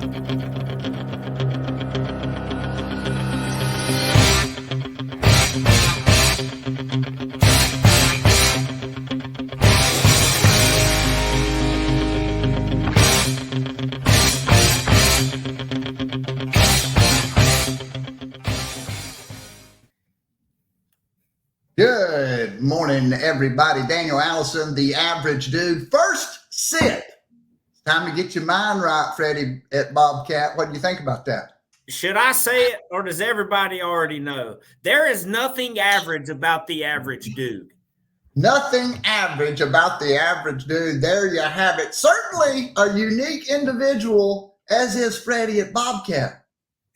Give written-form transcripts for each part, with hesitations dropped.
Good morning, everybody. Daniel Allison, the average dude. First sip. Time to get your mind right, Freddie at Bobcat. What do you think about that? Should I say it, or does everybody already know? There is nothing average about the average dude. Nothing average about the average dude. There you have it. Certainly a unique individual, as is Freddie at Bobcat.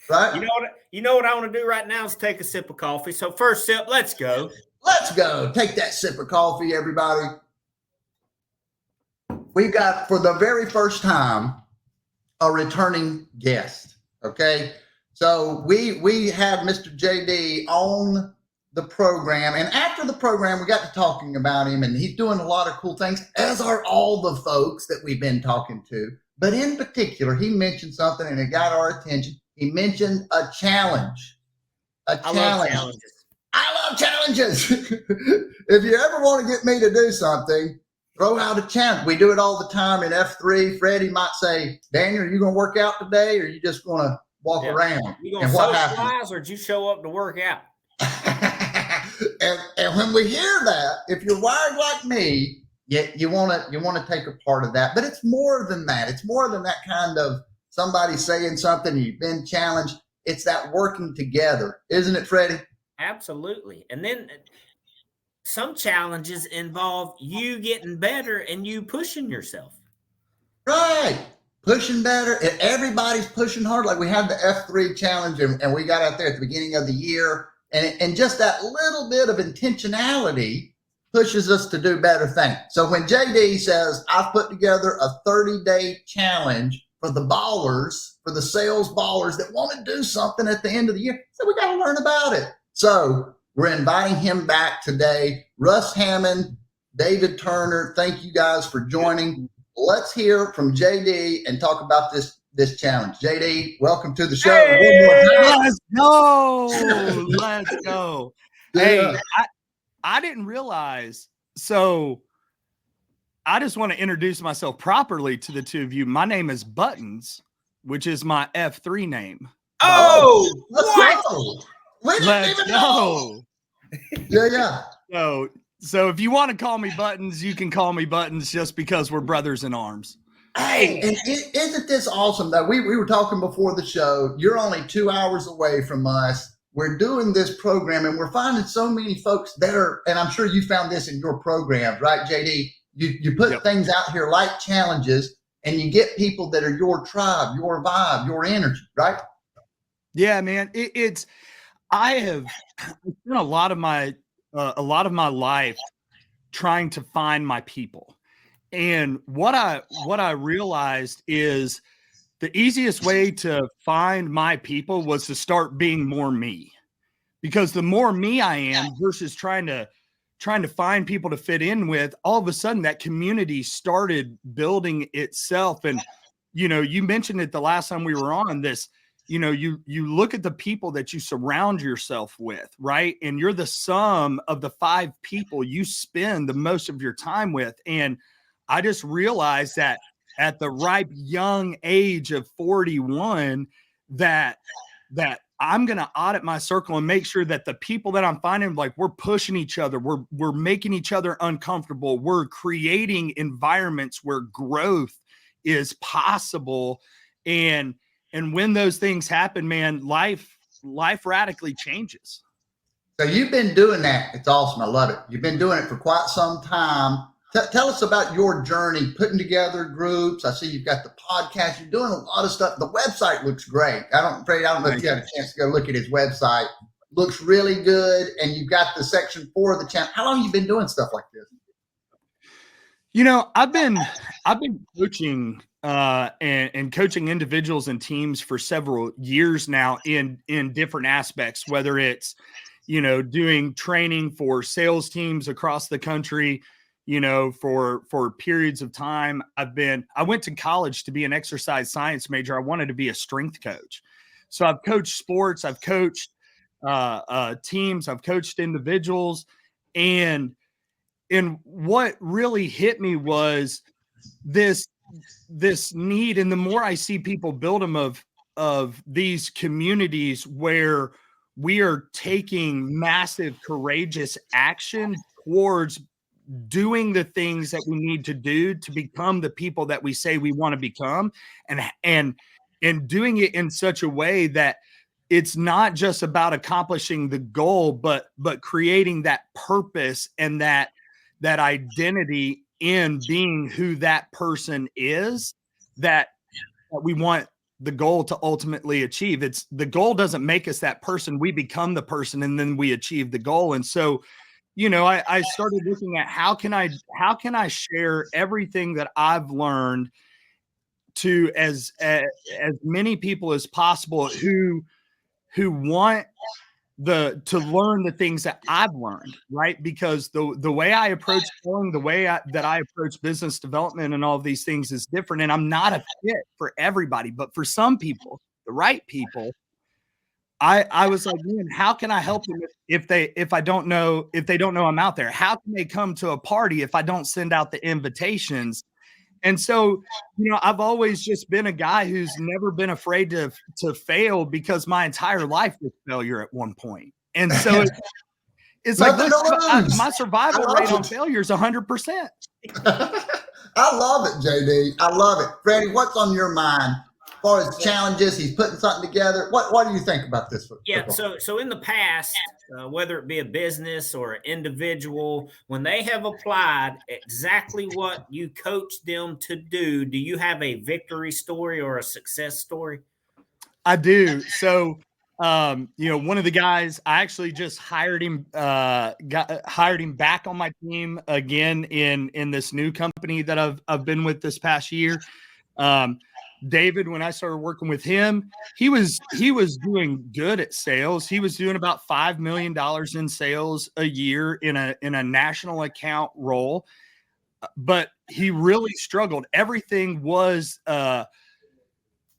Right? You know what I want to do right now is take a sip of coffee. So first sip, let's go. Let's go. Take that sip of coffee, everybody. We got, for the very first time, a returning guest. Okay. So we have Mr. JD on the program. And after the program, we got to talking about him, and he's doing a lot of cool things, as are all the folks that we've been talking to. But in particular, he mentioned something and it got our attention. He mentioned a challenge. I love challenges. I love challenges. If you ever want to get me to do something, throw out a challenge. We do it all the time in F3. Freddie might say, Daniel, are you going to work out today, or are you just going to walk around? You going to socialize, or did you show up to work out? and when we hear that, if you're wired like me, you want to take a part of that. But it's more than that. It's more than that kind of somebody saying something and you've been challenged. It's that working together, isn't it, Freddie? Absolutely. And then some challenges involve you getting better and you pushing yourself. Right. Pushing better. Everybody's pushing hard. Like we had the F3 challenge and we got out there at the beginning of the year. And just that little bit of intentionality pushes us to do better things. So when JD says, I've put together a 30-day challenge for the ballers, for the sales ballers that want to do something at the end of the year, so we got to learn about it. So we're inviting him back today. Russ Hammond, David Turner, thank you guys for joining. Let's hear from JD and talk about this challenge. JD, welcome to the show. Hey, let's go. Let's go. Yeah. Hey, I didn't realize. So I just want to introduce myself properly to the two of you. My name is Buttons, which is my F3 name. Oh, what? Let's go. Yeah. So if you want to call me Buttons, you can call me Buttons just because we're brothers in arms. Hey, and isn't this awesome that we were talking before the show? You're only 2 hours away from us. We're doing this program and we're finding so many folks that are, and I'm sure you found this in your program, right, JD? You put things out here like challenges and you get people that are your tribe, your vibe, your energy, right? Yeah, man. I have spent a lot of my life trying to find my people. And what I realized is the easiest way to find my people was to start being more me, because the more me I am versus trying to find people to fit in with, all of a sudden that community started building itself. And, you mentioned it the last time we were on this, you look at the people that you surround yourself with, right? And you're the sum of the 5 people you spend the most of your time with. And I just realized that at the ripe young age of 41, that I'm going to audit my circle and make sure that the people that I'm finding, like, we're pushing each other, we're making each other uncomfortable, we're creating environments where growth is possible. And when those things happen, man, life radically changes. So you've been doing that. It's awesome. I love it. You've been doing it for quite some time. Tell us about your journey, putting together groups. I see you've got the podcast. You're doing a lot of stuff. The website looks great. I don't know if you had a chance to go look at his website. Looks really good. And you've got the section 4 of the channel. How long have you been doing stuff like this? I've been coaching and coaching individuals and teams for several years now in different aspects, whether it's, doing training for sales teams across the country, you know, for periods of time. I went to college to be an exercise science major. I wanted to be a strength coach. So I've coached sports, I've coached teams, I've coached individuals. And what really hit me was this need. And the more I see people build them of these communities where we are taking massive, courageous action towards doing the things that we need to do to become the people that we say we want to become, and doing it in such a way that it's not just about accomplishing the goal, but creating that purpose and that identity in being who that person is that we want the goal to ultimately achieve. It's the goal doesn't make us that person. We become the person and then we achieve the goal. And so, you know, I started looking at how can I share everything that I've learned to as many people as possible who want to learn the things that I've learned, right? Because the way I approach selling, the way that I approach business development and all of these things is different. And I'm not a fit for everybody, but for some people, the right people, I was like, man, how can I help them if they don't know I'm out there? How can they come to a party if I don't send out the invitations? And so, you know, I've always just been a guy who's never been afraid to fail, because my entire life was failure at one point. And so it's like my survival rate on failure is 100%. I love it, JD. I love it. Freddie, what's on your mind as far as challenges? He's putting something together. What do you think about this? Yeah. So in the past, whether it be a business or an individual, when they have applied exactly what you coach them to do you have a victory story or a success story? I do. So, you know, one of the guys, I actually just hired him back on my team again in this new company that I've been with this past year. David, when I started working with him, he was doing good at sales. He was doing about $5 million in sales a year in a national account role, but he really struggled. Everything was a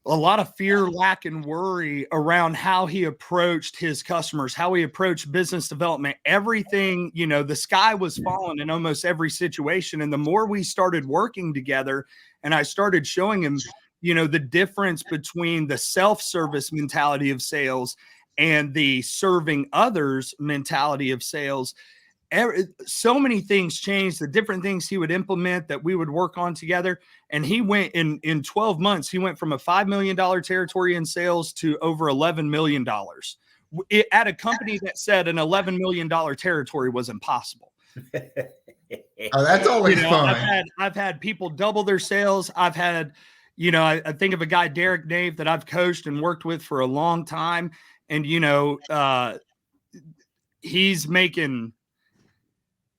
lot of fear, lack, and worry around how he approached his customers, how he approached business development. Everything, you know, the sky was falling in almost every situation. And the more we started working together, and I started showing him, you know, the difference between the self-service mentality of sales and the serving others mentality of sales, so many things changed. The different things he would implement that we would work on together. And he went in 12 months, he went from a $5 million territory in sales to over $11 million at a company that said an $11 million territory was impossible. Oh, that's always fun. I've had people double their sales. I've had, you know, I think of a guy, Derek Nave, that I've coached and worked with for a long time. And, you know, he's buying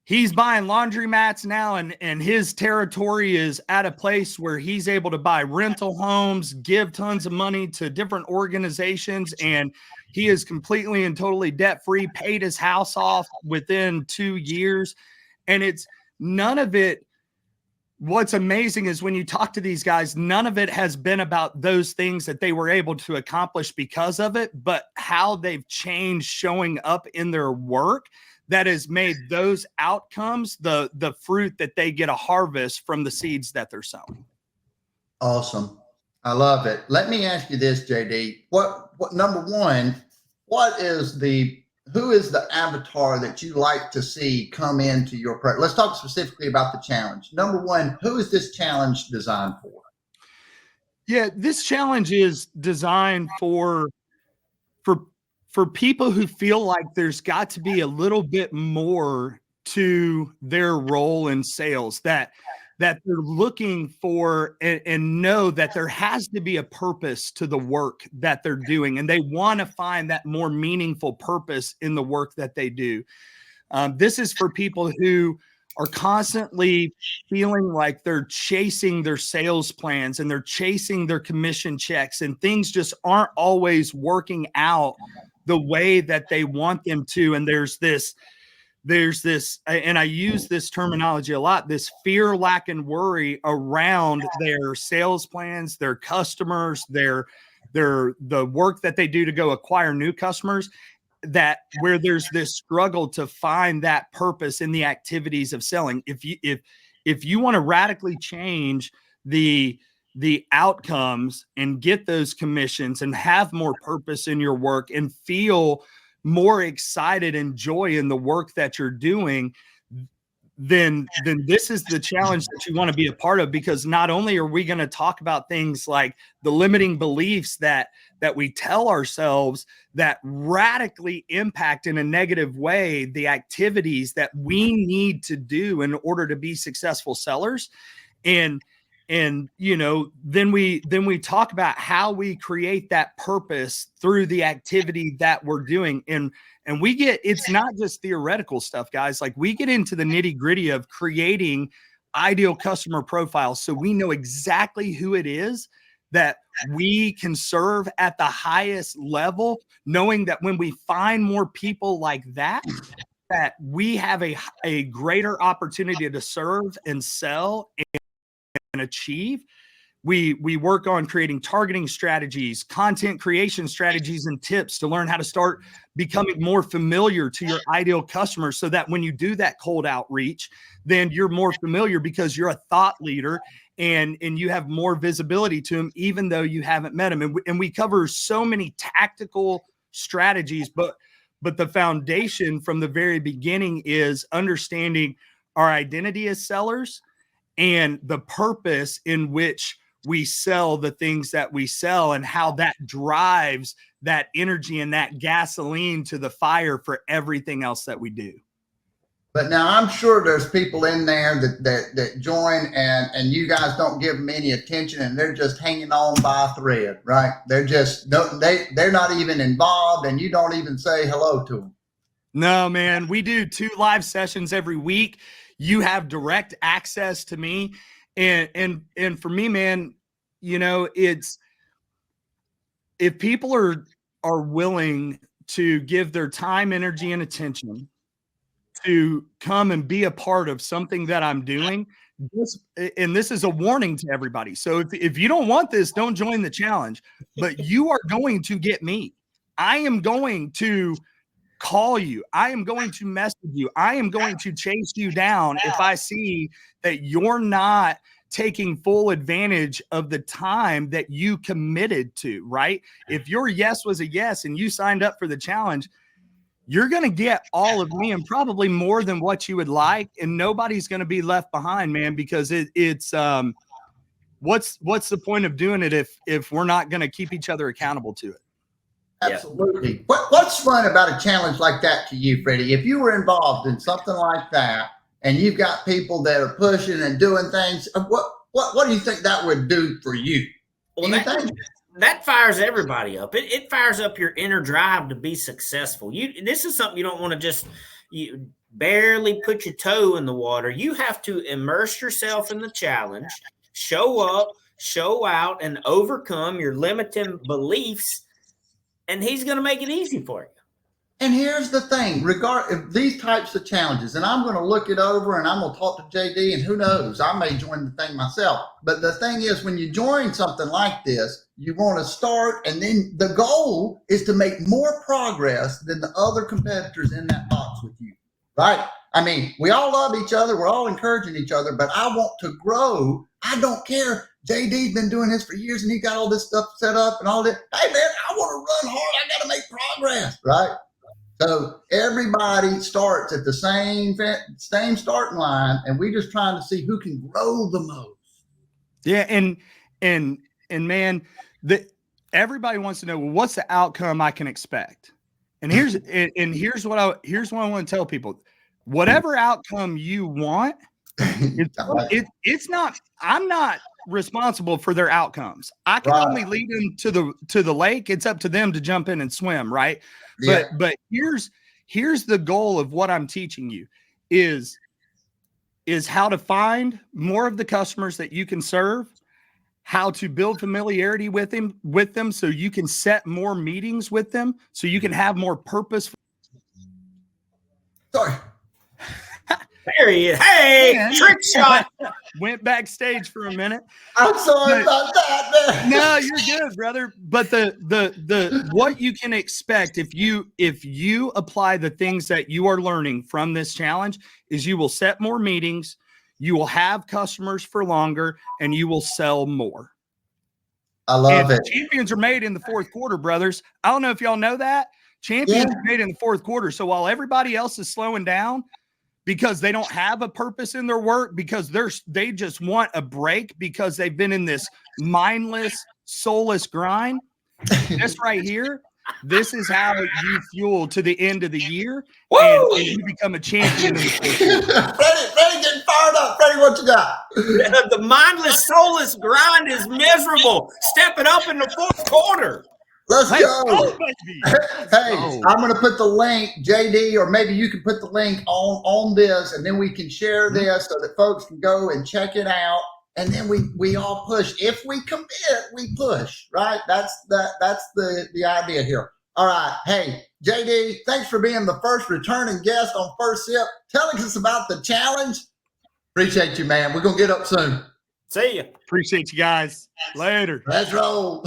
laundromats now, and his territory is at a place where he's able to buy rental homes, give tons of money to different organizations. And he is completely and totally debt-free, paid his house off within 2 years. And it's none of it. What's amazing is when you talk to these guys, none of it has been about those things that they were able to accomplish because of it, but how they've changed showing up in their work that has made those outcomes the fruit that they get a harvest from the seeds that they're sowing. Awesome. I love it. Let me ask you this, JD. What number one, who is the avatar that you like to see come into your program? Let's talk specifically about the challenge. Number one, who is this challenge designed for? Yeah, this challenge is designed for people who feel like there's got to be a little bit more to their role in sales, that they're looking for and know that there has to be a purpose to the work that they're doing. And they want to find that more meaningful purpose in the work that they do. This is for people who are constantly feeling like they're chasing their sales plans and they're chasing their commission checks, and things just aren't always working out the way that they want them to. And there's this there's this, and I use this terminology a lot, this fear, lack, and worry around their sales plans, their customers, the work that they do to go acquire new customers, that where there's this struggle to find that purpose in the activities of selling. If you want to radically change the outcomes and get those commissions and have more purpose in your work and feel more excited and joy in the work that you're doing, then this is the challenge that you want to be a part of, because not only are we going to talk about things like the limiting beliefs that we tell ourselves that radically impact in a negative way the activities that we need to do in order to be successful sellers. And you know, then we talk about how we create that purpose through the activity that we're doing. And we get, it's not just theoretical stuff, guys. Like, we get into the nitty-gritty of creating ideal customer profiles, so we know exactly who it is that we can serve at the highest level, knowing that when we find more people like that we have a greater opportunity to serve and sell and achieve. We work on creating targeting strategies, content creation strategies, and tips to learn how to start becoming more familiar to your ideal customers, so that when you do that cold outreach, then you're more familiar because you're a thought leader and you have more visibility to them, even though you haven't met them. And we cover so many tactical strategies, but the foundation from the very beginning is understanding our identity as sellers and the purpose in which we sell the things that we sell, and how that drives that energy and that gasoline to the fire for everything else that we do. But now I'm sure there's people in there that join and you guys don't give them any attention, and they're just hanging on by a thread, right? They're just, they're not even involved, and you don't even say hello to them. No, man, we do 2 live sessions every week. You have direct access to me. And for me, man, you know, it's, if people are willing to give their time, energy, and attention to come and be a part of something that I'm doing, and this is a warning to everybody. So if you don't want this, don't join the challenge, but you are going to get me. I am going to call you. I am going to message you. I am going to chase you down if I see that you're not taking full advantage of the time that you committed to, right? If your yes was a yes and you signed up for the challenge, you're going to get all of me and probably more than what you would like. And nobody's going to be left behind, man, because it's what's the point of doing it if we're not going to keep each other accountable to it? Absolutely. What's fun about a challenge like that to you, Freddie? If you were involved in something like that and you've got people that are pushing and doing things, what do you think that would do for you? Well, that fires everybody up. It fires up your inner drive to be successful. This is something you don't want to just you barely put your toe in the water. You have to immerse yourself in the challenge, show up, show out, and overcome your limiting beliefs. And he's going to make it easy for you. And here's the thing, if these types of challenges, and I'm going to look it over and I'm going to talk to JD, and who knows, I may join the thing myself. But the thing is, when you join something like this, you want to start, and then the goal is to make more progress than the other competitors in that box with you, right? I mean, we all love each other. We're all encouraging each other, but I want to grow. I don't care. JD's been doing this for years and he got all this stuff set up and all that. Hey man, I want to run hard. I got to make progress, right? So everybody starts at the same starting line, and we just trying to see who can grow the most. Yeah, and man, everybody wants to know, well, what's the outcome I can expect? And here's what I want to tell people: whatever outcome you want, it's not. I'm not responsible for their outcomes. I can only lead them to the lake. It's up to them to jump in and swim, right? Yeah. But here's the goal of what I'm teaching you is how to find more of the customers that you can serve, how to build familiarity with them so you can set more meetings with them, so you can have more purpose. Sorry. There he is. Hey, Man. trick shot. Went backstage for a minute. I'm sorry But- about that, man. No, you're good, brother. But the what you can expect if you apply the things that you are learning from this challenge is you will set more meetings, you will have customers for longer, and you will sell more. I love And it. champions are made in the fourth quarter, brothers. I don't know if y'all know that. Champions are made in the fourth quarter. So while everybody else is slowing down because they don't have a purpose in their work, because they just want a break because they've been in this mindless, soulless grind. This right here, this is how you fuel to the end of the year, and you become a champion in the fourth quarter. Freddie getting fired up. Freddie, what you got? The mindless, soulless grind is miserable. Step it up in the fourth quarter. Let's Let's go. go, baby. Hey, go. I'm going to put the link, JD, or maybe you can put the link on this, and then we can share this so that folks can go and check it out. And then we all push. If we commit, we push, right? That's the idea here. All right. Hey, JD, thanks for being the first returning guest on First Sip, telling us about the challenge. Appreciate you, man. We're going to get up soon. See ya. Appreciate you guys. Later. Let's roll.